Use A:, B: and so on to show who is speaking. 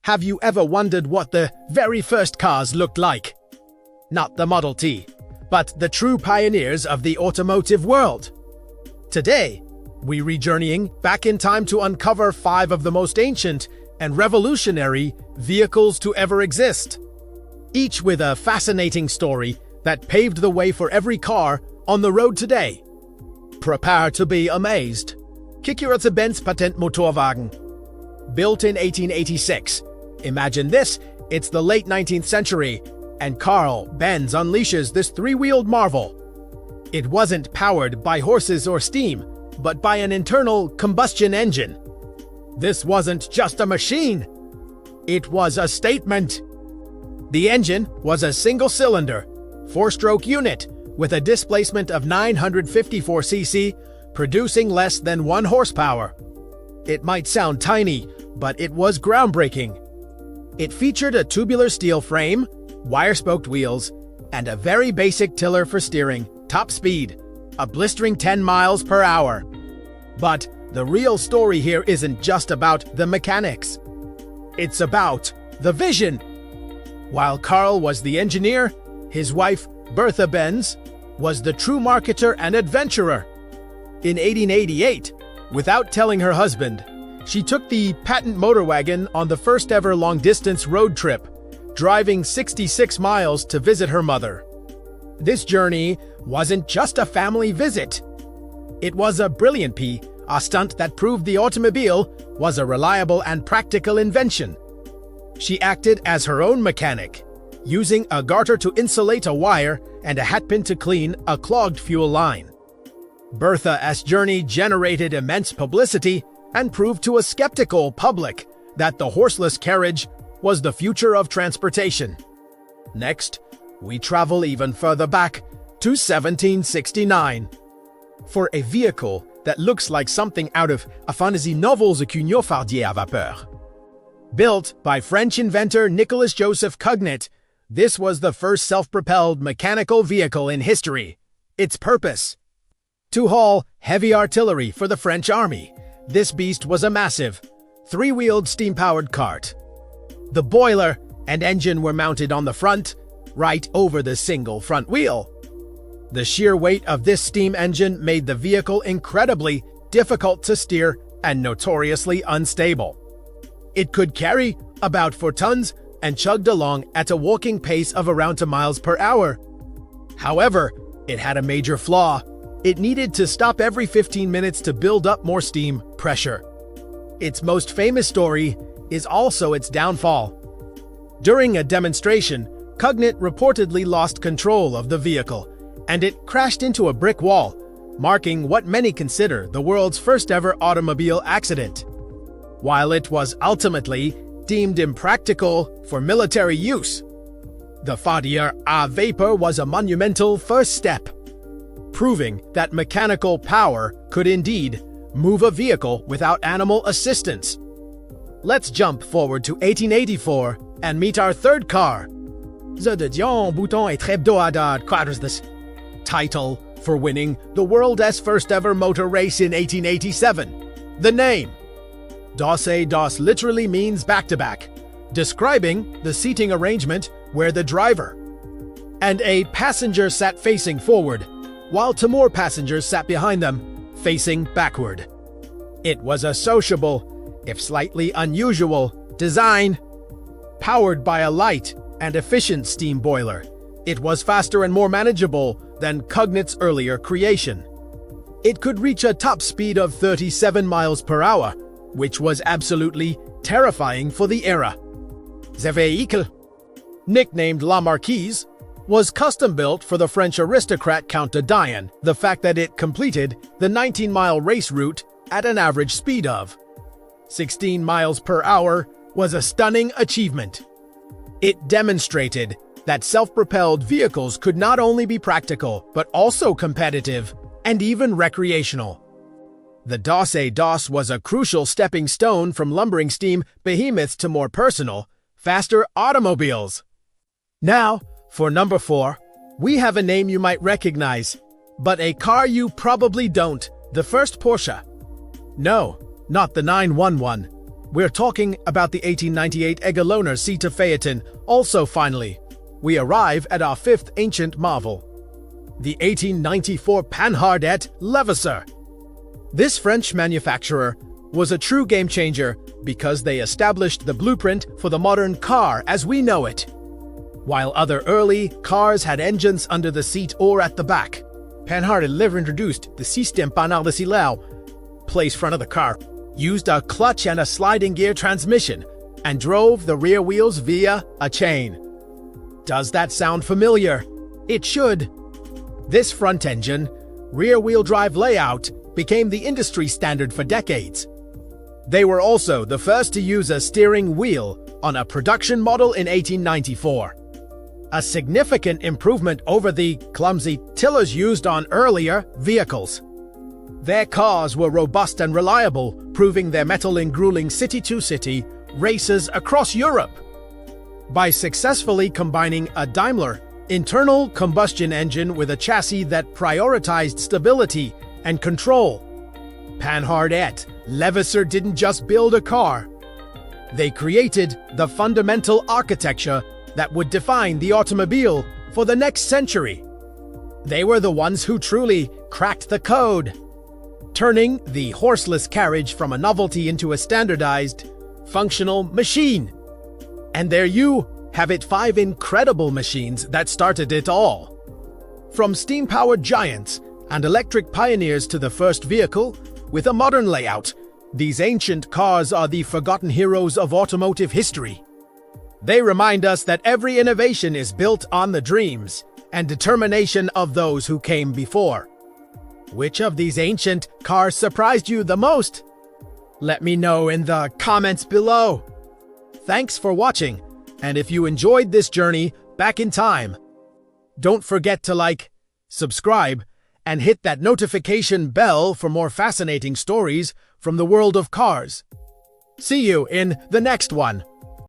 A: Have you ever wondered what the very first cars looked like? Not the Model T, but the true pioneers of the automotive world. Today, we're rejourneying back in time to uncover 5 of the most ancient and revolutionary vehicles to ever exist, each with a fascinating story that paved the way for every car on the road today. Prepare to be amazed. Kickjahre Benz Patent Motorwagen. Built in 1886. Imagine this, it's the late 19th century, and Carl Benz unleashes this 3-wheeled marvel. It wasn't powered by horses or steam, but by an internal combustion engine. This wasn't just a machine. It was a statement. The engine was a single-cylinder, 4-stroke unit with a displacement of 954 cc, producing less than 1 horsepower. It might sound tiny, but it was groundbreaking. It featured a tubular steel frame, wire-spoked wheels, and a very basic tiller for steering, top speed, a blistering 10 miles per hour. But the real story here isn't just about the mechanics. It's about the vision. While Carl was the engineer, his wife, Bertha Benz, was the true marketer and adventurer. In 1888, without telling her husband, she took the patent motorwagon on the first ever long-distance road trip, driving 66 miles to visit her mother. This journey wasn't just a family visit. It was a brilliant a stunt that proved the automobile was a reliable and practical invention. She acted as her own mechanic, using a garter to insulate a wire and a hatpin to clean a clogged fuel line. Bertha's journey generated immense publicity and proved to a skeptical public that the horseless carriage was the future of transportation. Next, we travel even further back to 1769. For a vehicle that looks like something out of a fantasy novel's Cugnot Fardier à vapeur. Built by French inventor Nicolas Joseph Cugnot, this was the first self-propelled mechanical vehicle in history. Its purpose: to haul heavy artillery for the French army. This beast was a massive, 3-wheeled steam-powered cart. The boiler and engine were mounted on the front, right over the single front wheel. The sheer weight of this steam engine made the vehicle incredibly difficult to steer and notoriously unstable. It could carry about 4 tons and chugged along at a walking pace of around 2 miles per hour. However, it had a major flaw. It needed to stop every 15 minutes to build up more steam pressure. Its most famous story is also its downfall. During a demonstration, Cugnot reportedly lost control of the vehicle, and it crashed into a brick wall, marking what many consider the world's first ever automobile accident. While it was ultimately deemed impractical for military use, the Fardier à vapeur was a monumental first step, proving that mechanical power could indeed move a vehicle without animal assistance. Let's jump forward to 1884 and meet our third car. The Dion Bouton et Hebdomadar Quadres, title for winning the world's first ever motor race in 1887. The name: Dos a Dos literally means back-to-back, describing the seating arrangement where the driver and a passenger sat facing forward, while 2 more passengers sat behind them, facing backward. It was a sociable, if slightly unusual, design. Powered by a light and efficient steam boiler, it was faster and more manageable than Cugnot's earlier creation. It could reach a top speed of 37 miles per hour, which was absolutely terrifying for the era. The vehicle, nicknamed La Marquise, was custom-built for the French aristocrat Count de Diane. The fact that it completed the 19-mile race route at an average speed of 16 miles per hour was a stunning achievement. It demonstrated that self-propelled vehicles could not only be practical, but also competitive and even recreational. The Dos a Dos was a crucial stepping stone from lumbering steam behemoths to more personal, faster automobiles. Now, for number 4, we have a name you might recognize, but a car you probably don't: the first Porsche. No, not the 911. We're talking about the 1898 Eggeloner Sita Phaeton. Also, finally, we arrive at our fifth ancient marvel, the 1894 Panhardette Levasseur. This French manufacturer was a true game-changer because they established the blueprint for the modern car as we know it. While other early cars had engines under the seat or at the back, Panhardette Levasseur introduced the Système Panhardette, placed front of the car, used a clutch and a sliding gear transmission, and drove the rear wheels via a chain. Does that sound familiar? It should. This front engine, rear-wheel drive layout became the industry standard for decades. They were also the first to use a steering wheel on a production model in 1894. A significant improvement over the clumsy tillers used on earlier vehicles. Their cars were robust and reliable, proving their mettle in grueling city-to-city races across Europe. By successfully combining a Daimler internal combustion engine with a chassis that prioritized stability and control, Panhardette Levasseur didn't just build a car. They created the fundamental architecture that would define the automobile for the next century. They were the ones who truly cracked the code, turning the horseless carriage from a novelty into a standardized, functional machine. And there you have it, 5 incredible machines that started it all. From steam-powered giants and electric pioneers to the first vehicle with a modern layout, these ancient cars are the forgotten heroes of automotive history. They remind us that every innovation is built on the dreams and determination of those who came before. Which of these ancient cars surprised you the most? Let me know in the comments below. Thanks for watching, and if you enjoyed this journey back in time, don't forget to like, subscribe, and hit that notification bell for more fascinating stories from the world of cars. See you in the next one.